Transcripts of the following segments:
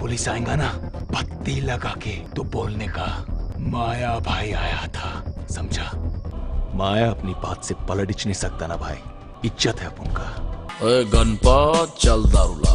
Police आएगा ना, पत्ती लगा के तो बोलने का माया भाई आया था, समझा? माया अपनी बात से पलट नहीं सकता ना भाई, इज्जत है अपन का। गणपत चल दारूला,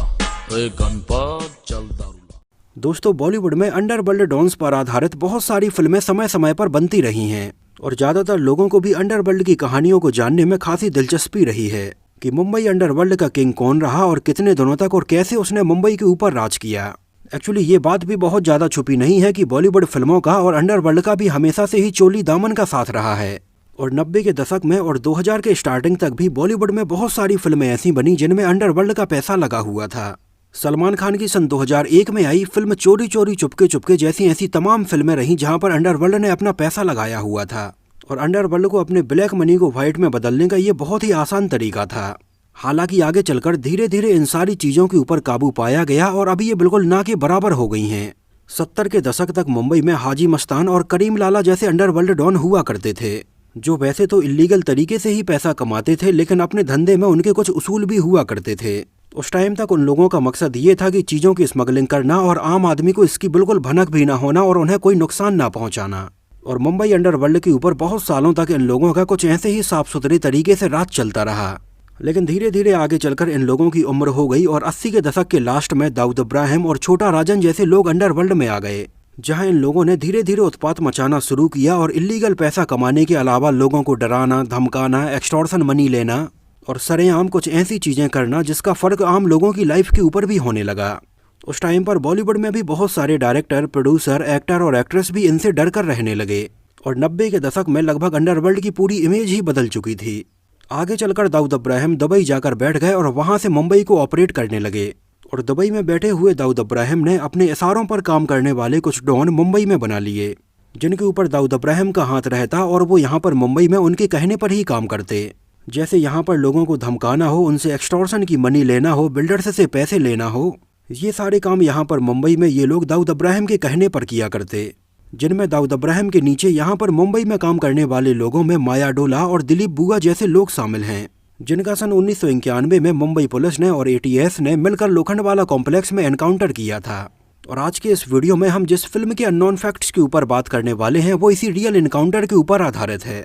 गणपत चल दारूला। दोस्तों, बॉलीवुड में अंडरवर्ल्ड डॉन्स पर आधारित बहुत सारी फिल्में समय समय पर बनती रही हैं और ज्यादातर लोगों को भी अंडरवर्ल्ड की कहानियों को जानने में खासी दिलचस्पी रही है कि मुंबई अंडरवर्ल्ड का किंग कौन रहा और कितने दिनों तक और कैसे उसने मुंबई के ऊपर राज किया। एक्चुअली ये बात भी बहुत ज्यादा छुपी नहीं है कि बॉलीवुड फिल्मों का और अंडरवर्ल्ड का भी हमेशा से ही चोली दामन का साथ रहा है और 90 के दशक में और 2000 के स्टार्टिंग तक भी बॉलीवुड में बहुत सारी फिल्में ऐसी बनी जिनमें अंडरवर्ल्ड का पैसा लगा हुआ था। सलमान खान की सन 2001 में आई फिल्म चोरी चोरी चुपके चुपके जैसी ऐसी तमाम फिल्में रहीं जहां पर अंडरवर्ल्ड ने अपना पैसा लगाया हुआ था और अंडरवर्ल्ड को अपने ब्लैक मनी को व्हाइट में बदलने का ये बहुत ही आसान तरीका था। हालांकि आगे चलकर धीरे धीरे इन सारी चीजों के ऊपर काबू पाया गया और अभी ये बिल्कुल ना के बराबर हो गई हैं। 70 के दशक तक मुंबई में हाजी मस्तान और करीम लाला जैसे अंडरवर्ल्ड डॉन हुआ करते थे, जो वैसे तो इलीगल तरीके से ही पैसा कमाते थे, लेकिन अपने धंधे में उनके कुछ उसूल भी हुआ करते थे। उस टाइम तक उन लोगों का मकसद ये था कि चीजों की स्मगलिंग करना और आम आदमी को इसकी बिल्कुल भनक भी ना होना और उन्हें कोई नुकसान ना पहुंचाना। और मुंबई अंडरवर्ल्ड के ऊपर बहुत सालों तक इन लोगों का कुछ ऐसे ही साफ सुथरे तरीके से राज चलता रहा। लेकिन धीरे धीरे आगे चलकर इन लोगों की उम्र हो गई और 80 के दशक के लास्ट में दाऊद इब्राहिम और छोटा राजन जैसे लोग अंडरवर्ल्ड में आ गए, जहां इन लोगों ने धीरे धीरे उत्पात मचाना शुरू किया और इलीगल पैसा कमाने के अलावा लोगों को डराना, धमकाना, एक्सटॉर्शन मनी लेना और सरेआम कुछ ऐसी चीजें करना जिसका फर्क आम लोगों की लाइफ के ऊपर भी होने लगा। उस टाइम पर बॉलीवुड में भी बहुत सारे डायरेक्टर, प्रोड्यूसर, एक्टर और एक्ट्रेस भी इनसे डर कर रहने लगे और 90 के दशक में लगभग अंडरवर्ल्ड की पूरी इमेज ही बदल चुकी थी। आगे चलकर दाऊद इब्राहिम दुबई जाकर बैठ गए और वहां से मुंबई को ऑपरेट करने लगे और दुबई में बैठे हुए दाऊद इब्राहिम ने अपने इशारों पर काम करने वाले कुछ डॉन मुंबई में बना लिए, जिनके ऊपर दाऊद इब्राहिम का हाथ रहता और वो यहाँ पर मुंबई में उनके कहने पर ही काम करते। जैसे यहाँ पर लोगों को धमकाना हो, उनसे एक्सटॉर्शन की मनी लेना हो, बिल्डर्स से पैसे लेना हो, ये सारे काम यहाँ पर मुंबई में ये लोग दाऊद इब्राहिम के कहने पर किया करते, जिनमें दाऊद इब्राहिम के नीचे यहाँ पर मुंबई में काम करने वाले लोगों में माया डोला और दिलीप बुआ जैसे लोग शामिल हैं, जिनका सन 1991 में मुंबई पुलिस ने और ATS ने मिलकर लोखंडवाला कॉम्प्लेक्स में एनकाउंटर किया था। और आज के इस वीडियो में हम जिस फिल्म के अननोन फैक्ट्स के ऊपर बात करने वाले हैं वो इसी रियल एनकाउंटर के ऊपर आधारित है।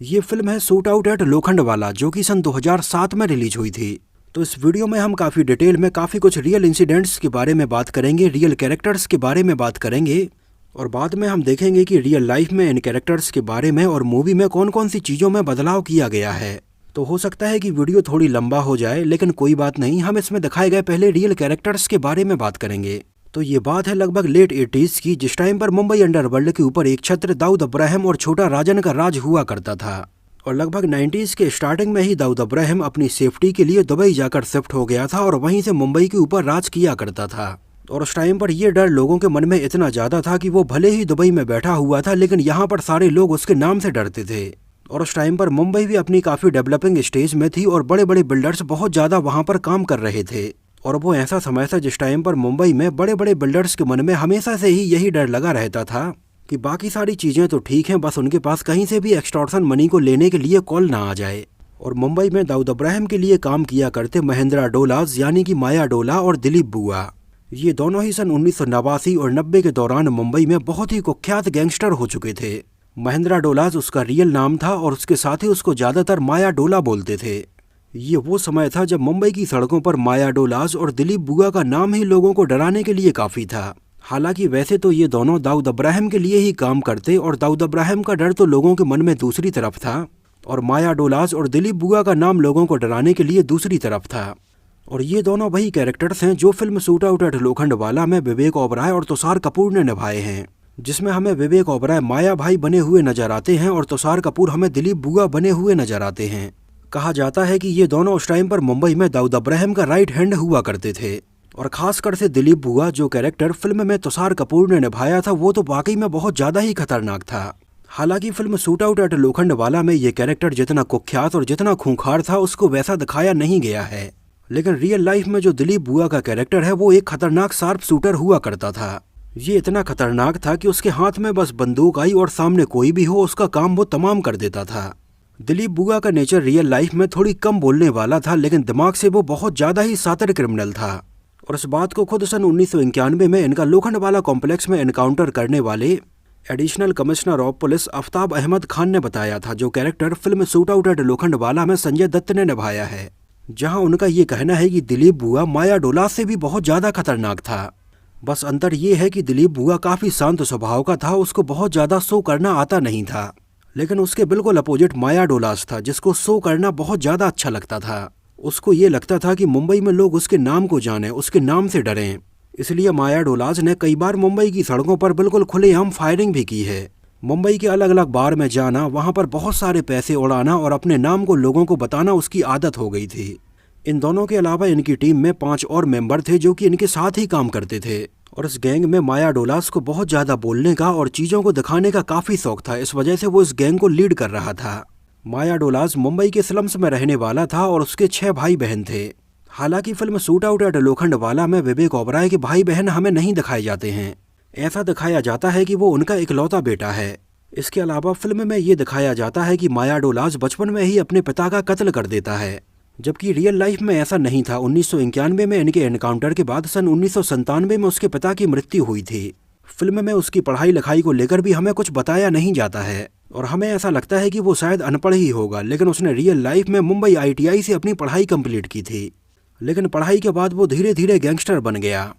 ये फिल्म है शूट आउट एट लोखंडवाला, जो कि सन 2007 में रिलीज हुई थी। तो इस वीडियो में हम काफी डिटेल में काफी कुछ रियल इंसिडेंट्स के बारे में बात करेंगे, रियल कैरेक्टर्स के बारे में बात करेंगे और बाद में हम देखेंगे कि रियल लाइफ में इन कैरेक्टर्स के बारे में और मूवी में कौन कौन सी चीजों में बदलाव किया गया है। तो हो सकता है कि वीडियो थोड़ी लंबा हो जाए, लेकिन कोई बात नहीं, हम इसमें दिखाए गए पहले रियल कैरेक्टर्स के बारे में बात करेंगे। तो ये बात है लगभग लेट 80s की, जिस टाइम पर मुंबई अंडरवर्ल्ड के ऊपर एक छत्र दाऊद इब्राहिम और छोटा राजन का राज हुआ करता था और लगभग 90s के स्टार्टिंग में ही दाऊद इब्राहिम अपनी सेफ्टी के लिए दुबई जाकर शिफ्ट हो गया था और वहीं से मुंबई के ऊपर राज किया करता था। और उस टाइम पर यह डर लोगों के मन में इतना ज्यादा था कि वो भले ही दुबई में बैठा हुआ था, लेकिन यहाँ पर सारे लोग उसके नाम से डरते थे। और उस टाइम पर मुंबई भी अपनी काफी डेवलपिंग स्टेज में थी और बड़े बड़े बिल्डर्स बहुत ज्यादा वहां पर काम कर रहे थे और वो ऐसा समय था जिस टाइम पर मुंबई में बड़े बड़े बिल्डर्स के मन में हमेशा से ही यही डर लगा रहता था कि बाकी सारी चीजें तो ठीक हैं, बस उनके पास कहीं से भी एक्सटॉर्शन मनी को लेने के लिए कॉल ना आ जाए। और मुंबई में दाऊद इब्राहिम के लिए काम किया करते महेंद्रा डोलास यानी कि माया डोला और दिलीप बुआ, ये दोनों ही सन 1989 और 90 के दौरान मुंबई में बहुत ही कुख्यात गैंगस्टर हो चुके थे। महेंद्रा डोलास उसका रियल नाम था और उसके साथ ही उसको ज्यादातर माया डोला बोलते थे। ये वो समय था जब मुंबई की सड़कों पर माया डोलास और दिलीप बुआ का नाम ही लोगों को डराने के लिए काफी था। हालांकि वैसे तो ये दोनों दाऊद इब्राहिम के लिए ही काम करते और दाऊद इब्राहिम का डर तो लोगों के मन में दूसरी तरफ था और माया डोलास और दिलीप बुआ का नाम लोगों को डराने के लिए दूसरी तरफ था। और ये दोनों वही कैरेक्टर्स हैं जो film shoot out at Lokhandwala में विवेक ओबराय और तुषार कपूर ने निभाए हैं, जिसमें हमें विवेक ओबराय माया भाई बने हुए नजर आते हैं और तुषार कपूर हमें दिलीप बुआ बने हुए नजर आते हैं। कहा जाता है कि ये दोनों उस टाइम पर मुंबई में दाऊद इब्राहिम का राइट हैंड हुआ करते थे और खासकर से दिलीप बुआ जो कैरेक्टर फिल्म में तुषार कपूर ने निभाया था वो तो वाकई में बहुत ज्यादा ही खतरनाक था। हालांकि film shoot out at Lokhandwala में ये कैरेक्टर जितना कुख्यात और जितना खूंखार था उसको वैसा दिखाया नहीं गया है, लेकिन रियल लाइफ में जो दिलीप बुआ का कैरेक्टर है वो एक खतरनाक शार्प शूटर हुआ करता था। ये इतना खतरनाक था कि उसके हाथ में बस बंदूक आई और सामने कोई भी हो उसका काम वो तमाम कर देता था। दिलीप बुआ का नेचर रियल लाइफ में थोड़ी कम बोलने वाला था, लेकिन दिमाग से वो बहुत ज्यादा ही शातिर क्रिमिनल था और इस बात को खुद सन 1991 में इनका लोखंडवाला कॉम्प्लेक्स में एनकाउंटर करने वाले additional commissioner of police Aftab Ahmed Khan ने बताया था, जो character film shoot out at Lokhandwala में संजय दत्त ने निभाया है, जहां उनका ये कहना है कि दिलीप बुआ माया डोलास से भी बहुत ज्यादा खतरनाक था। बस अंतर ये है कि दिलीप बुआ काफी शांत स्वभाव का था, उसको बहुत ज्यादा शो करना आता नहीं था, लेकिन उसके बिल्कुल अपोजिट माया डोलास था, जिसको शो करना बहुत ज्यादा अच्छा लगता था। उसको ये लगता था कि मुंबई में लोग उसके नाम को जाने, उसके नाम से डरें। इसलिए माया डोलास ने कई बार मुंबई की सड़कों पर बिल्कुल खुलेआम फायरिंग भी की है। मुंबई के अलग अलग बार में जाना, वहां पर बहुत सारे पैसे उड़ाना और अपने नाम को लोगों को बताना उसकी आदत हो गई थी। इन दोनों के अलावा इनकी टीम में 5 और मेंबर थे जो कि इनके साथ ही काम करते थे। और इस गैंग में माया डोलास को बहुत ज्यादा बोलने का और चीजों को दिखाने का काफी शौक था, इस वजह से वो इस गैंग को लीड कर रहा था। माया डोलास मुंबई के स्लम्स में रहने वाला था और उसके 6 भाई बहन थे। हालांकि film shoot out at Lokhandwala में विवेक ओबराय के भाई बहन हमें नहीं दिखाए जाते हैं। ऐसा दिखाया जाता है कि वो उनका इकलौता बेटा है। इसके अलावा फिल्म में ये दिखाया जाता है कि माया डोलास बचपन में ही अपने पिता का कत्ल कर देता है, जबकि रियल लाइफ में ऐसा नहीं था। 1991 में इनके एनकाउंटर के बाद सन 1997 में उसके पिता की मृत्यु हुई थी। फिल्म में उसकी पढ़ाई लिखाई को लेकर भी हमें कुछ बताया नहीं जाता है और हमें ऐसा लगता है कि वो शायद अनपढ़ ही होगा, लेकिन उसने रियल लाइफ में मुंबई ITI से अपनी पढ़ाई कंप्लीट की थी। लेकिन पढ़ाई के बाद वो धीरे धीरे गैंगस्टर बन गया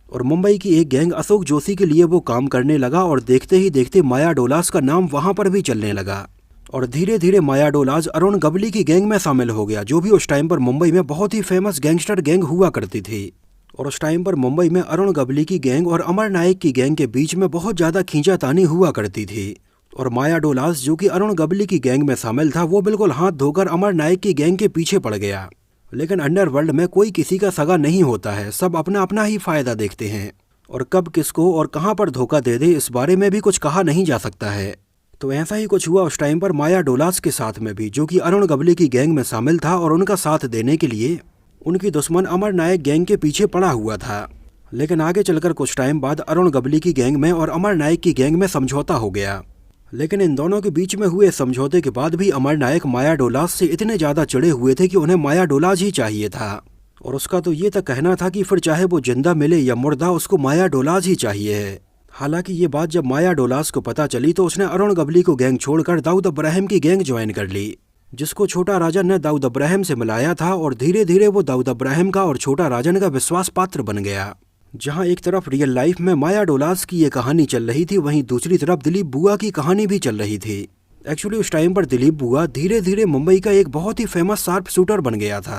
और मुंबई की एक गैंग अशोक जोशी के लिए वो काम करने लगा और देखते ही देखते माया डोलास का नाम वहां पर भी चलने लगा। और धीरे धीरे माया डोलास अरुण गबली की गैंग में शामिल हो गया, जो भी उस टाइम पर मुंबई में बहुत ही फेमस गैंगस्टर गैंग हुआ करती थी। और उस टाइम पर मुंबई में अरुण गबली की गैंग और अमर नायक की गैंग के बीच में बहुत ज्यादा खींचातानी हुआ करती थी। और माया डोलास, जो कि अरुण गबली की गैंग में शामिल था, वो बिल्कुल हाथ धोकर अमर नायक की गैंग के पीछे पड़ गया। लेकिन अंडरवर्ल्ड में कोई किसी का सगा नहीं होता है, सब अपना अपना ही फायदा देखते हैं और कब किसको और कहां पर धोखा दे दे इस बारे में भी कुछ कहा नहीं जा सकता है। तो ऐसा ही कुछ हुआ उस टाइम पर माया डोलास के साथ में भी, जो कि अरुण गबली की गैंग में शामिल था और उनका साथ देने के लिए उनकी दुश्मन अमर नायक गैंग के पीछे पड़ा हुआ था। लेकिन आगे चलकर कुछ टाइम बाद अरुण गबली की गैंग में और अमर नायक की गैंग में समझौता हो गया। लेकिन इन दोनों के बीच में हुए समझौते के बाद भी अमर नायक माया डोलास से इतने ज्यादा चिढ़े हुए थे कि उन्हें माया डोलास ही चाहिए था। और उसका तो ये तक कहना था कि फिर चाहे वो जिंदा मिले या मुर्दा, उसको माया डोलास ही चाहिए है। हालांकि ये बात जब माया डोलास को पता चली तो उसने अरुण गबली को गैंग छोड़कर दाऊद इब्राहिम की गैंग ज्वाइन कर ली, जिसको छोटा राजन ने दाऊद इब्राहिम से मिलाया था। और धीरे धीरे वो दाऊद इब्राहिम का और छोटा राजन का विश्वास पात्र बन गया। जहां एक तरफ रियल लाइफ में माया डोलास की ये कहानी चल रही थी, वहीं दूसरी तरफ दिलीप बुआ की कहानी भी चल रही थी। एक्चुअली उस टाइम पर दिलीप बुआ धीरे धीरे मुंबई का एक बहुत ही फेमस शार्प शूटर बन गया था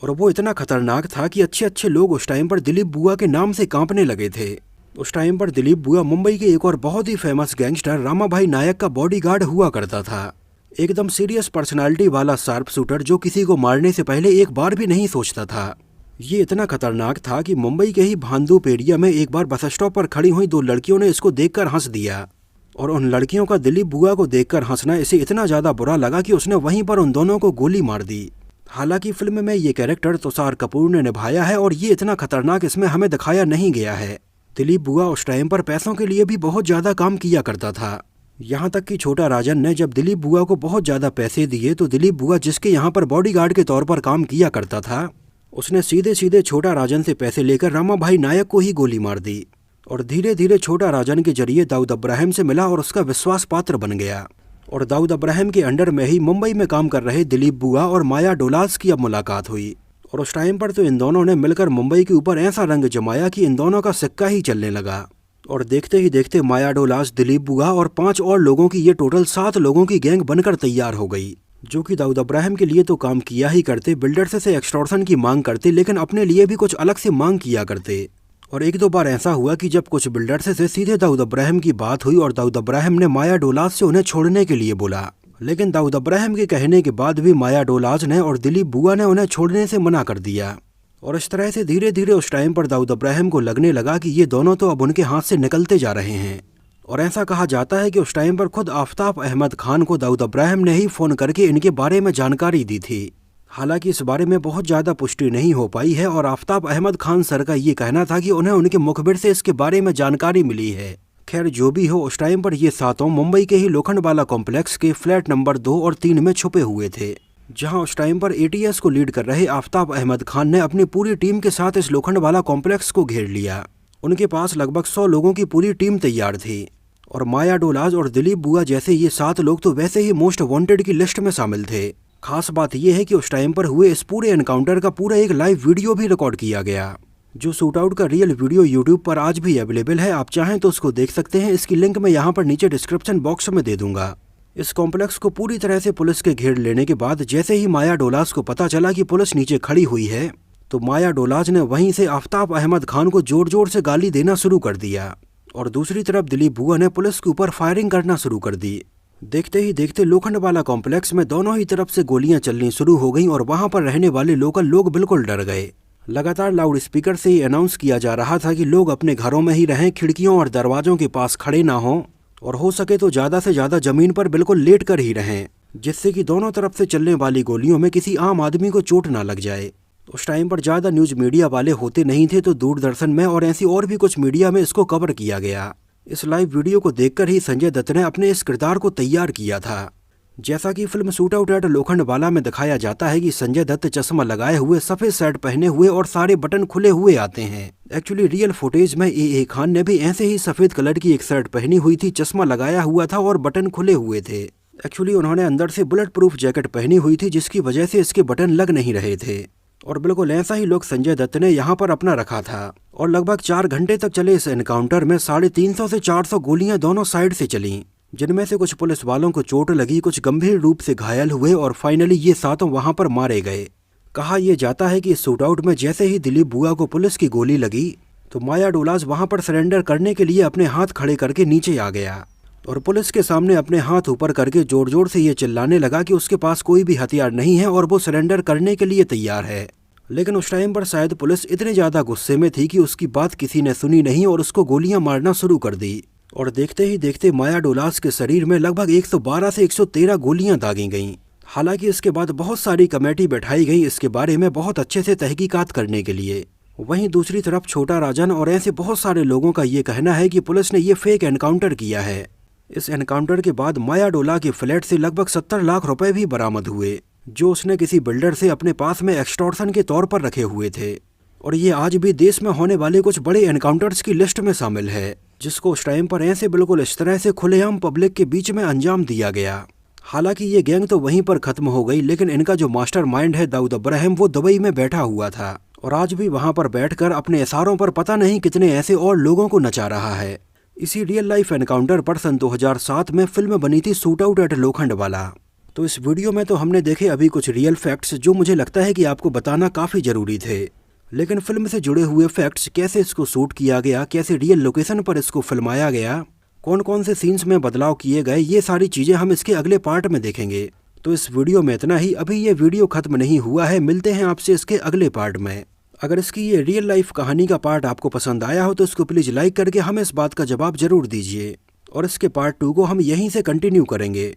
और वो इतना खतरनाक था कि अच्छे अच्छे लोग उस टाइम पर दिलीप बुआ के नाम से कांपने लगे थे। उस टाइम पर दिलीप बुआ मुंबई के एक और बहुत ही फेमस गैंगस्टर रामाभाई नायक का बॉडीगार्ड हुआ करता था। एकदम सीरियस पर्सनालिटी वाला शार्प शूटर जो किसी को मारने से पहले एक बार भी नहीं सोचता था। ये इतना खतरनाक था कि मुंबई के ही भांडुप एरिया में एक बार बस स्टॉप पर खड़ी हुई 2 लड़कियों ने इसको देखकर हंस दिया और उन लड़कियों का दिलीप बुआ को देखकर हंसना इसे इतना ज्यादा बुरा लगा कि उसने वहीं पर उन दोनों को गोली मार दी। हालांकि फिल्म में ये कैरेक्टर तुषार कपूर ने निभाया है और ये इतना खतरनाक इसमें हमें दिखाया नहीं गया है। दिलीप बुआ उस टाइम पर पैसों के लिए भी बहुत ज्यादा काम किया करता था। यहाँ तक कि छोटा राजन ने जब दिलीप बुआ को बहुत ज्यादा पैसे दिए तो दिलीप बुआ, जिसके यहाँ पर बॉडीगार्ड के तौर पर काम किया करता था, उसने सीधे सीधे छोटा राजन से पैसे लेकर रामाभाई नायक को ही गोली मार दी। और धीरे धीरे छोटा राजन के जरिए दाऊद इब्राहिम से मिला और उसका विश्वास पात्र बन गया। और दाऊद इब्राहिम के अंडर में ही मुंबई में काम कर रहे दिलीप बुआ और माया डोलास की अब मुलाकात हुई। और उस टाइम पर तो इन दोनों ने मिलकर मुंबई के ऊपर ऐसा रंग जमाया कि इन दोनों का सिक्का ही चलने लगा। और देखते ही देखते माया डोलास, दिलीप बुआ और 5 और लोगों की ये टोटल 7 लोगों की गैंग बनकर तैयार हो गई, जो कि दाऊद इब्राहिम के लिए तो काम किया ही करते, बिल्डर से एक्सटॉर्शन की मांग करते, लेकिन अपने लिए भी कुछ अलग से मांग किया करते। और 1-2 बार ऐसा हुआ कि जब कुछ बिल्डर्स से सीधे दाऊद इब्राहिम की बात हुई और दाऊद इब्राहिम ने माया डोलास से उन्हें छोड़ने के लिए बोला, लेकिन दाऊद इब्राहिम के कहने के बाद भी माया डोलास ने और दिलीप बुआ ने उन्हें छोड़ने से मना कर दिया। और इस तरह से धीरे धीरे उस टाइम पर दाऊद इब्राहिम को लगने लगा कि ये दोनों तो अब उनके हाथ से निकलते जा रहे हैं। और ऐसा कहा जाता है कि उस टाइम पर खुद आफ्ताब अहमद खान को दाऊद इब्राहिम ने ही फ़ोन करके इनके बारे में जानकारी दी थी। हालांकि इस बारे में बहुत ज़्यादा पुष्टि नहीं हो पाई है और आफ्ताब अहमद खान सर का ये कहना था कि उन्हें उनके मुखबिर से इसके बारे में जानकारी मिली है। खैर जो भी हो, उस टाइम पर ये 7 मुंबई के ही लोखंडवाला कॉम्प्लेक्स के फ्लैट नंबर 2 और 3 में छुपे हुए थे। जहां उस टाइम पर एटीएस को लीड कर रहे आफ्ताब अहमद खान ने अपनी पूरी टीम के साथ इस लोखंडवाला कॉम्प्लेक्स को घेर लिया। उनके पास लगभग 100 लोगों की पूरी टीम तैयार थी और माया डोलाज और दिलीप बुआ जैसे ये 7 लोग तो वैसे ही मोस्ट वांटेड की लिस्ट में शामिल थे। खास बात यह है कि उस टाइम पर हुए इस पूरे एनकाउंटर का पूरा एक लाइव वीडियो भी रिकॉर्ड किया गया, जो शूट आउट का रियल वीडियो यूट्यूब पर आज भी अवेलेबल है। आप चाहें तो उसको देख सकते हैं, इसकी लिंक मैं यहाँ पर नीचे डिस्क्रिप्शन बॉक्स में दे दूंगा। इस कॉम्प्लेक्स को पूरी तरह से पुलिस के घेर लेने के बाद जैसे ही माया डोलाज को पता चला कि पुलिस नीचे खड़ी हुई है, तो माया डोलाज ने वहीं से आफ्ताब अहमद खान को जोर जोर से गाली देना शुरू कर दिया और दूसरी तरफ दिलीप बुआ ने पुलिस के ऊपर फायरिंग करना शुरू कर दी। देखते ही देखते लोखंडवाला कॉम्प्लेक्स में दोनों ही तरफ से गोलियां चलनी शुरू हो गईं और वहां पर रहने वाले लोकल लोग बिल्कुल डर गए। लगातार लाउड स्पीकर से ही अनाउंस किया जा रहा था कि लोग अपने घरों में ही रहें, खिड़कियों और दरवाजों के पास खड़े ना हों और हो सके तो ज़्यादा से ज़्यादा जमीन पर बिल्कुल लेट कर ही रहें, जिससे कि दोनों तरफ से चलने वाली गोलियों में किसी आम आदमी को चोट ना लग जाए। उस टाइम पर ज़्यादा न्यूज़ मीडिया वाले होते नहीं थे, तो दूरदर्शन में और ऐसी और भी कुछ मीडिया में इसको कवर किया गया। इस लाइव वीडियो को देखकर ही संजय दत्त ने अपने इस किरदार को तैयार किया था। जैसा कि film shoot out at Lokhandwala में दिखाया जाता है कि संजय दत्त चश्मा लगाए हुए, सफेद शर्ट पहने हुए और सारे बटन खुले हुए आते हैं। एक्चुअली रियल फुटेज में ए खान ने भी ऐसे ही सफेद कलर की एक शर्ट पहनी हुई थी, चश्मा लगाया हुआ था और बटन खुले हुए थे। एक्चुअली उन्होंने अंदर से बुलेट प्रूफ जैकेट पहनी हुई थी, जिसकी वजह से इसके बटन लग नहीं रहे थे और बिल्कुल ऐसा ही लुक संजय दत्त ने यहाँ पर अपना रखा था। और लगभग 4 घंटे तक चले इस एनकाउंटर में 350 से 400 गोलियां दोनों साइड से चलीं, जिनमें से कुछ पुलिस वालों को चोट लगी, कुछ गंभीर रूप से घायल हुए और फाइनली ये 7 वहां पर मारे गए। कहा यह जाता है कि इस शूट आउट में जैसे ही दिलीप बुआ को पुलिस की गोली लगी, तो माया डोलाज वहां पर सरेंडर करने के लिए अपने हाथ खड़े करके नीचे आ गया और पुलिस के सामने अपने हाथ ऊपर करके जोर जोर से ये चिल्लाने लगा कि उसके पास कोई भी हथियार नहीं है और वो सरेंडर करने के लिए तैयार है। लेकिन उस टाइम पर शायद पुलिस इतने ज्यादा गुस्से में थी कि उसकी बात किसी ने सुनी नहीं और उसको गोलियां मारना शुरू कर दी और देखते ही देखते माया डोलाज के शरीर में लगभग 112 से 113 गोलियां दागी गईं। हालांकि इसके बाद बहुत सारी कमेटी बैठाई गई इसके बारे में बहुत अच्छे से तहकीकात करने के लिए। वहीं दूसरी तरफ छोटा राजन और ऐसे बहुत सारे लोगों का ये कहना है कि पुलिस ने ये फेक एनकाउंटर किया है। इस एनकाउंटर के बाद माया डोला के फ्लैट से लगभग 70 लाख रुपए भी बरामद हुए, जो उसने किसी बिल्डर से अपने पास में एक्सटॉर्शन के तौर पर रखे हुए थे। और ये आज भी देश में होने वाले कुछ बड़े एनकाउंटर्स की लिस्ट में शामिल है, जिसको उस टाइम पर ऐसे बिल्कुल इस तरह से खुलेआम पब्लिक के बीच में अंजाम दिया गया। हालांकि ये गैंग तो वहीं पर खत्म हो गई, लेकिन इनका जो मास्टर माइंड है दाऊद इब्राहिम, वो दुबई में बैठा हुआ था और आज भी वहां पर बैठकर अपने इशारों पर पता नहीं कितने ऐसे और लोगों को नचा रहा है। इसी रियल लाइफ एनकाउंटर पर सन 2007 में फिल्म बनी थी शूट आउट एट लोखंडवाला। तो इस वीडियो में तो हमने देखे अभी कुछ रियल फैक्ट्स, जो मुझे लगता है कि आपको बताना काफ़ी ज़रूरी थे। लेकिन फिल्म से जुड़े हुए फैक्ट्स, कैसे इसको शूट किया गया, कैसे रियल लोकेशन पर इसको फिल्माया गया, कौन कौन से सीन्स में बदलाव किए गए, ये सारी चीज़ें हम इसके अगले पार्ट में देखेंगे। तो इस वीडियो में इतना ही। अभी ये वीडियो खत्म नहीं हुआ है, मिलते हैं आपसे इसके अगले पार्ट में। अगर इसकी ये रियल लाइफ कहानी का पार्ट आपको पसंद आया हो तो इसको प्लीज़ लाइक करके हमें इस बात का जवाब जरूर दीजिए और इसके पार्ट 2 को हम यहीं से कंटिन्यू करेंगे।